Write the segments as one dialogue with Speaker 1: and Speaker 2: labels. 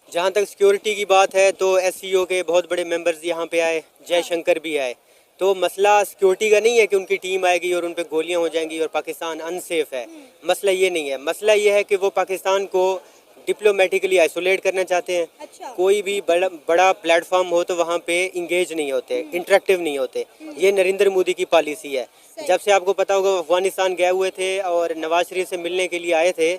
Speaker 1: जहाँ तक सिक्योरिटी की बात है तो एससीओ के बहुत बड़े मेंबर्स यहाँ पे आए, जयशंकर भी आए। तो मसला सिक्योरिटी का नहीं है कि उनकी टीम आएगी और उन पे गोलियां हो जाएंगी और पाकिस्तान अनसेफ है। मसला ये नहीं है, मसला ये है कि वो पाकिस्तान को डिप्लोमेटिकली आइसोलेट करना चाहते हैं।
Speaker 2: अच्छा।
Speaker 1: कोई भी बड़ा बड़ा प्लेटफॉर्म हो तो वहाँ पे इंगेज नहीं होते, इंटरेक्टिव नहीं होते। ये नरेंद्र मोदी की पॉलिसी है। जब से आपको पता होगा अफगानिस्तान गए हुए थे और नवाज शरीफ से मिलने के लिए आए थे,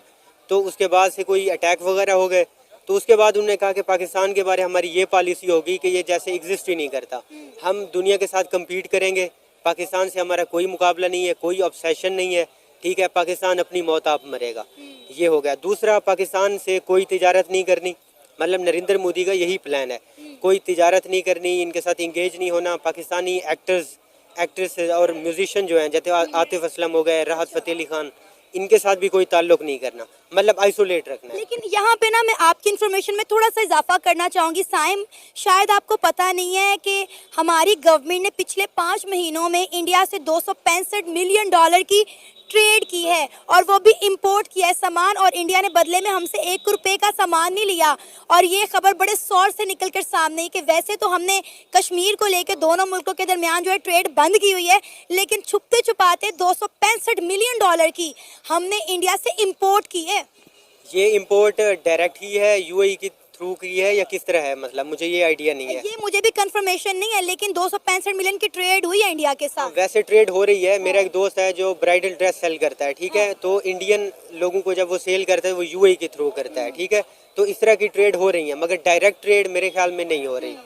Speaker 1: तो उसके बाद से कोई अटैक वगैरह हो गए, तो उसके बाद उन्होंने कहा कि पाकिस्तान के बारे में हमारी ये पॉलिसी होगी कि ये जैसे एग्जिस्ट ही नहीं करता, हम दुनिया के साथ कम्पीट करेंगे, पाकिस्तान से हमारा कोई मुकाबला नहीं है, कोई ऑब्सेशन नहीं है, ठीक है, पाकिस्तान अपनी मौत आप मरेगा। ये हो गया। दूसरा, पाकिस्तान से कोई तिजारत नहीं करनी, मतलब नरेंद्र मोदी का यही प्लान है, कोई तिजारत नहीं करनी, इनके साथ इंगेज नहीं होना। पाकिस्तानी एक्ट्रेस और म्यूजिशियन जो हैं, जैसे आतिफ असलम हो गए, राहत फ़तेह अली खान, इनके साथ भी कोई ताल्लुक नहीं करना, मतलब आइसोलेट रखना है।
Speaker 2: लेकिन यहाँ पे ना मैं आपकी इन्फॉर्मेशन में थोड़ा सा इजाफा करना चाहूँगी साइम, शायद आपको पता नहीं है कि हमारी गवर्नमेंट ने पिछले 5 महीनों में इंडिया से 265 मिलियन डॉलर की ट्रेड की है, और वो भी इंपोर्ट किया है सामान, और इंडिया ने बदले में हमसे 1 रुपए का सामान नहीं लिया। और ये खबर बड़े शोर से निकल कर सामने है कि वैसे तो हमने कश्मीर को लेकर दोनों मुल्कों के दरमियान जो है ट्रेड बंद की हुई है, लेकिन छुपते छुपाते 265 मिलियन डॉलर की हमने इंडिया से इम्पोर्ट की है।
Speaker 1: ये इंपोर्ट डायरेक्ट ही है, यूएई के थ्रू की है या किस तरह है, मतलब मुझे ये आइडिया नहीं है।
Speaker 2: ये मुझे भी कंफर्मेशन नहीं है, लेकिन 265 मिलियन की ट्रेड हुई है इंडिया के साथ।
Speaker 1: वैसे ट्रेड हो रही है। मेरा एक दोस्त है जो ब्राइडल ड्रेस सेल करता है, ठीक है, तो इंडियन लोगों को जब वो सेल करता है वो यूएई के थ्रू करता है, ठीक है, तो इस तरह की ट्रेड हो रही है, मगर डायरेक्ट ट्रेड मेरे ख्याल में नहीं हो रही।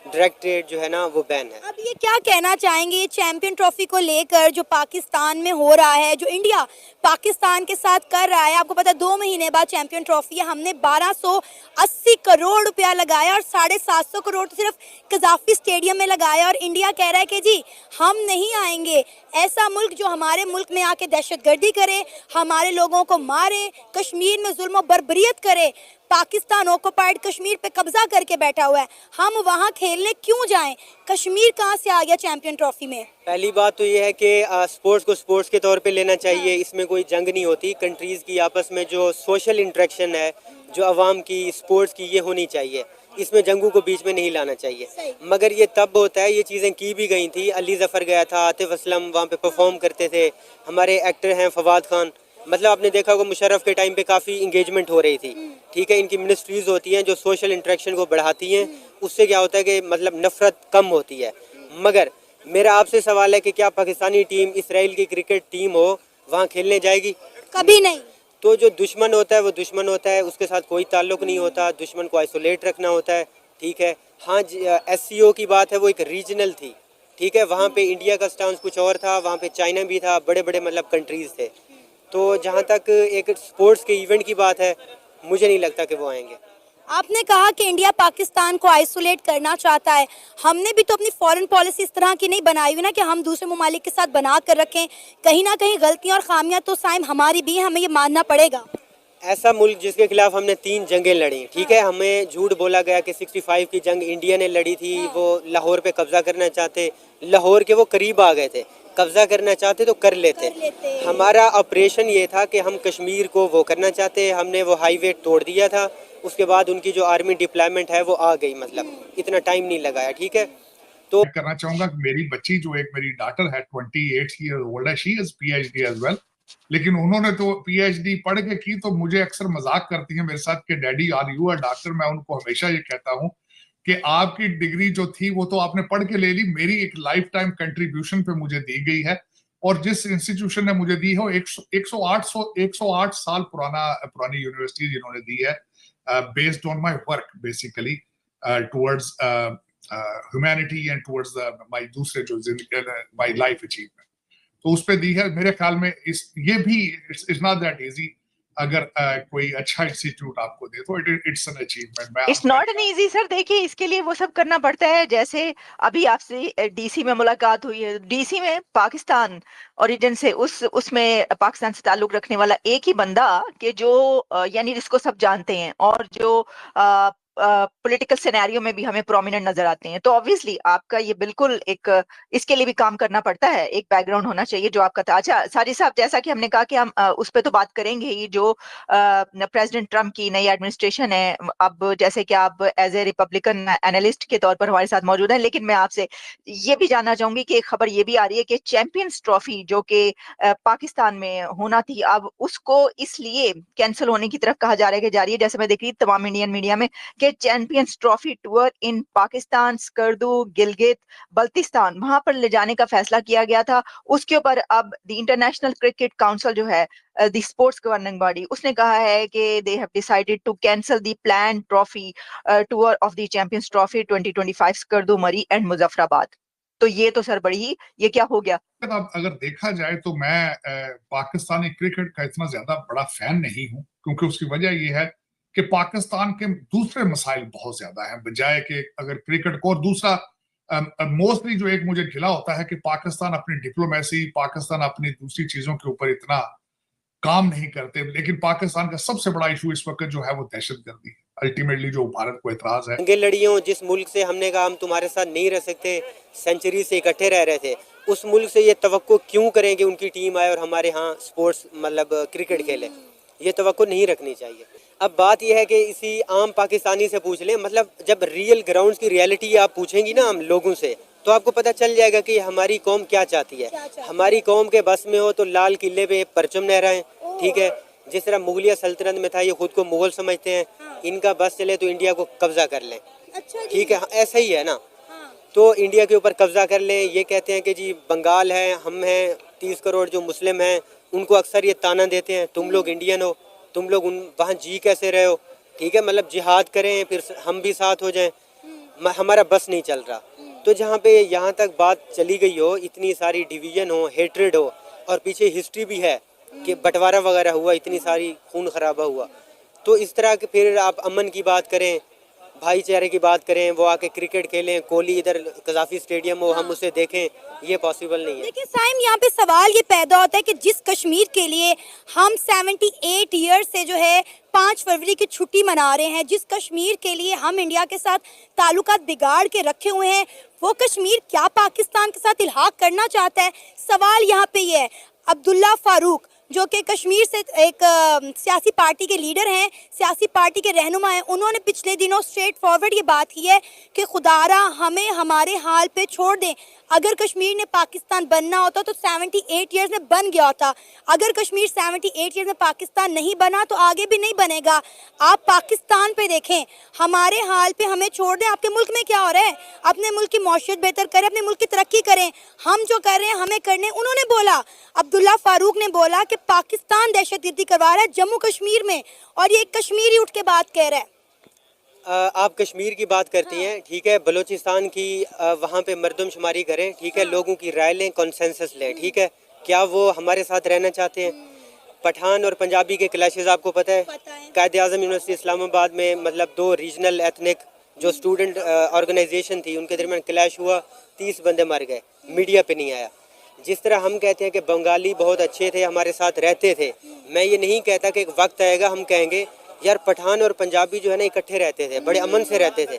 Speaker 1: डायरेक्ट ट्रेड जो है ना वो बैन है।
Speaker 2: अब ये क्या कहना चाहेंगे ये चैंपियन ट्रॉफी को लेकर जो पाकिस्तान में हो रहा है, जो इंडिया पाकिस्तान के साथ कर रहा है? आपको पता है 2 महीने बाद चैंपियन ट्रॉफी है, हमने 1280 करोड़ रुपया लगाया और 750 करोड़ तो सिर्फ कजाफी स्टेडियम में लगाया, और इंडिया कह रहा है कि जी हम नहीं आएंगे। ऐसा मुल्क जो हमारे मुल्क में आके दहशतगर्दी करे, हमारे लोगों को मारे, कश्मीर में जुल्म और बर्बरियत करे, पाकिस्तान ऑक्युपाइड कश्मीर पे कब्जा करके बैठा हुआ है, हम वहाँ खेलने क्यों जाएं? कश्मीर कहाँ से आ गया चैंपियन ट्रॉफी में?
Speaker 1: पहली बात तो ये है कि स्पोर्ट्स को स्पोर्ट्स के तौर पे लेना चाहिए, इसमें कोई जंग नहीं होती। कंट्रीज़ की आपस में जो सोशल इंटरेक्शन है, जो आवाम की स्पोर्ट्स की, ये होनी चाहिए, इसमें जंगों को बीच में नहीं लाना चाहिए। मगर ये तब होता है, ये चीज़ें की भी गई थी, अली ज़फ़र गया था, आतिफ असलम वहाँ पे परफॉर्म करते थे, हमारे एक्टर हैं फवाद खान, मतलब आपने देखा होगा मुशर्रफ के टाइम पे काफ़ी इंगेजमेंट हो रही थी, ठीक है। इनकी मिनिस्ट्रीज़ होती हैं जो सोशल इंटरेक्शन को बढ़ाती हैं, उससे क्या होता है कि मतलब नफ़रत कम होती है। मगर मेरा आपसे सवाल है कि क्या पाकिस्तानी टीम, इसराइल की क्रिकेट टीम हो, वहाँ खेलने जाएगी?
Speaker 2: कभी नहीं।
Speaker 1: तो जो दुश्मन होता है वो दुश्मन होता है, उसके साथ कोई ताल्लुक नहीं होता, दुश्मन को आइसोलेट रखना होता है, ठीक है। हाँ, एससीओ की बात है, वो एक रीजनल थी, ठीक है, वहाँ पे इंडिया का स्टांस कुछ और था, वहाँ पे चाइना भी था, बड़े बड़े मतलब कंट्रीज़ थे। तो जहाँ तक एक स्पोर्ट्स के इवेंट की बात है, मुझे नहीं लगता कि वो आएंगे।
Speaker 2: आपने कहा कि इंडिया पाकिस्तान को आइसोलेट करना चाहता है, हमने भी तो अपनी फॉरेन पॉलिसी इस तरह की नहीं बनाई हुई ना कि हम दूसरे ममालिक के साथ बना कर रखें। कहीं ना कहीं गलतियां और खामियां तो साइम हमारी भी हैं, हमें ये मानना पड़ेगा।
Speaker 1: ऐसा मुल्क जिसके खिलाफ हमने 3 जंगें लड़ी, ठीक है, हमें झूठ बोला गया कि 65 की जंग इंडिया ने लड़ी थी, वो लाहौर पे कब्जा करना चाहते, लाहौर के वो करीब आ गए थे, कब्जा करना चाहते तो कर लेते। हमारा ऑपरेशन ये था कि हम कश्मीर को वो करना चाहते, हमने वो हाईवे तोड़ दिया था, उसके बाद उनकी जो आर्मी डिप्लॉयमेंट है वो आ गई, मतलब इतना टाइम नहीं लगाया, ठीक है। तो
Speaker 3: करना चाहूंगा कि मेरी बच्ची जो एक मेरी डॉटर है 28 ईयर ओल्ड है, she is PhD as well, लेकिन उन्होंने तो पीएचडी पढ़ के की, तो मुझे अक्सर मजाक करती है मेरे साथ कि daddy are you a doctor. मैं उनको हमेशा ये कहता हूँ कि आपकी डिग्री जो थी वो तो आपने पढ़ के ले ली, मेरी एक लाइफ टाइम कंट्रीब्यूशन पे मुझे दी गई है, और जिस इंस्टीट्यूशन ने मुझे दी हो 108 साल पुरानी यूनिवर्सिटी जिन्होंने दी है, based on my work basically towards humanity and towards my दूसरे जो माय लाइफ अचीवमेंट, तो उस पे दी है। मेरे ख्याल में ये भी इट्स नॉट दैट इजी, अगर कोई अच्छा इंस्टीट्यूट आपको दे तो it's an achievement.
Speaker 4: It's not an easy sir, देखिए इसके लिए वो सब करना पड़ता है। जैसे अभी आपसे डीसी में मुलाकात हुई है, डीसी में पाकिस्तान ओरिजिन से उसमें पाकिस्तान से ताल्लुक रखने वाला एक ही बंदा, कि जो यानी जिसको सब जानते हैं, और जो पॉलिटिकल सिनेरियो में भी हमें प्रोमिनेंट नजर आते हैं। तो ऑब्वियसली आपका ये बिल्कुल एक इसके लिए भी काम करना पड़ता है, एक बैकग्राउंड होना चाहिए जो आपका था। अच्छा साजिद साहब, जैसा कि हमने कहा कि हम उस पर तो बात करेंगे ही, जो प्रेसिडेंट ट्रम्प की नई एडमिनिस्ट्रेशन है, अब जैसे कि आप एज ए रिपब्लिकन एनालिस्ट के तौर पर हमारे साथ मौजूद हैं, लेकिन मैं आपसे ये भी जानना चाहूंगी कि एक खबर ये भी आ रही है कि चैंपियंस ट्रॉफी जो कि पाकिस्तान में होना थी, अब उसको इसलिए कैंसिल होने की तरफ कहा जा रहा है कि जा रही है, जैसे मैं देख रही तमाम इंडियन मीडिया में, कि champions trophy tour in Pakistan, Skardu, Gilgit Baltistan, वहां पर ले जाने का फैसला किया गया था। उसके ऊपर अब द इंटरनेशनल क्रिकेट काउंसिल जो है, द स्पोर्ट्स गवर्निंग बॉडी, उसने कहा है कि they have decided to cancel the plan trophy tour of the champions trophy 2025 Skardu, मरी एंड मुजफ्फराबाद। तो ये तो सर बड़ी ही, ये क्या हो गया?
Speaker 3: अब अगर देखा जाए तो मैं पाकिस्तानी क्रिकेट का इतना ज्यादा बड़ा फैन नहीं हूं, क्योंकि उसकी वजह यह है कि पाकिस्तान के दूसरे मसाइल बहुत ज्यादा हैं बजाय कि अगर क्रिकेट को। और दूसरा मोस्टली जो एक मुझे गिला होता है कि पाकिस्तान अपनी डिप्लोमेसी, पाकिस्तान अपनी दूसरी चीजों के ऊपर इतना काम नहीं करते। लेकिन पाकिस्तान का सबसे बड़ा इशू इस वक्त जो है वो दहशतगर्दी है, अल्टीमेटली जो भारत को एतराज है।
Speaker 1: दंगे लड़ियों जिस मुल्क से हमने कहा हम तुम्हारे साथ नहीं रह सकते, सेंचुरी से इकट्ठे रह रहे थे, उस मुल्क से ये तवक्को क्यों करें कि उनकी टीम आए और हमारे यहाँ स्पोर्ट्स मतलब क्रिकेट खेले? ये तवक्को नहीं रखनी चाहिए। अब बात यह है कि इसी आम पाकिस्तानी से पूछ लें, मतलब जब रियल ग्राउंड की रियलिटी आप पूछेंगी ना हम लोगों से, तो आपको पता चल जाएगा कि हमारी कौम क्या चाहती है। हमारी कौम के बस में हो तो लाल किले पे परचम लहराएं, ठीक है। जिस तरह मुगलिया सल्तनत में था, ये खुद को मुगल समझते हैं, इनका बस चले तो इंडिया को कब्जा कर लें, ठीक है, ऐसा ही है ना। तो इंडिया के ऊपर कब्जा कर लें, ये कहते हैं कि जी बंगाल है, हम हैं 30 करोड़ जो मुस्लिम हैं, उनको अक्सर ये ताना देते हैं तुम लोग इंडियन हो, तुम लोग उन वहाँ जी कैसे रहे हो, ठीक है, मतलब जिहाद करें फिर हम भी साथ हो जाएं, हमारा बस नहीं चल रहा। तो जहाँ पे यहाँ तक बात चली गई हो, इतनी सारी डिवीजन हो, हेट्रेड हो, और पीछे हिस्ट्री भी है कि बंटवारा वगैरह हुआ, इतनी सारी खून खराबा हुआ, तो इस तरह के फिर आप अमन की बात करें, भाईचारे की बात करें, वो आके क्रिकेट खेलें, कोहली इधर कजाफी स्टेडियम हो, हम उसे देखें, ये पॉसिबल नहीं है।
Speaker 2: देखिए साइम, यहाँ पे सवाल ये पैदा होता है कि जिस कश्मीर के लिए हम 78 ईयर्स से जो है 5 फरवरी की छुट्टी मना रहे हैं, जिस कश्मीर के लिए हम इंडिया के साथ ताल्लुकात बिगाड़ के रखे हुए हैं, वो कश्मीर क्या पाकिस्तान के साथ इल्हाक करना चाहता है? सवाल यहाँ पे ये है। अब्दुल्ला फारूक जो कि कश्मीर से एक सियासी पार्टी के लीडर हैं, सियासी पार्टी के रहनुमा हैं, उन्होंने पिछले दिनों स्ट्रेट फॉरवर्ड ये बात की है कि खुदारा हमें हमारे हाल पे छोड़ दें। अगर कश्मीर ने पाकिस्तान बनना होता तो 78 ईयर्स में बन गया होता। अगर कश्मीर 78 ईयर्स में पाकिस्तान नहीं बना तो आगे भी नहीं बनेगा। आप पाकिस्तान पे देखें, हमारे हाल पे हमें छोड़ दें। आपके मुल्क में क्या हो रहा है? अपने मुल्क की मौशियत बेहतर करें, अपने मुल्क की तरक्की करें। हम जो कर रहे हैं हमें करने। उन्होंने बोला, अब्दुल्ला फारूक ने बोला कि पाकिस्तान दहशतगर्दी करवा रहा है जम्मू कश्मीर में, और ये एक कश्मीरी उठ के बात कह रहा है।
Speaker 1: आप कश्मीर की बात करती हैं, ठीक है, बलूचिस्तान की वहाँ पे मर्दमशुमारी करें, ठीक है, लोगों की राय लें, कॉन्सेंसस लें, ठीक है, क्या वो हमारे साथ रहना चाहते हैं? पठान और पंजाबी के क्लैशेस आपको पता है, कायद आज़म यूनिवर्सिटी इस्लामाबाद में, मतलब 2 रीजनल एथनिक जो स्टूडेंट ऑर्गेनाइजेशन थी, उनके दरमियान क्लैश हुआ, 30 बंदे मर गए, मीडिया पे नहीं आया। जिस तरह हम कहते हैं कि बंगाली बहुत अच्छे थे, हमारे साथ रहते थे, मैं ये नहीं कहता कि एक वक्त आएगा हम कहेंगे यार पठान और पंजाबी जो है ना इकट्ठे रहते थे, बड़े अमन से रहते थे।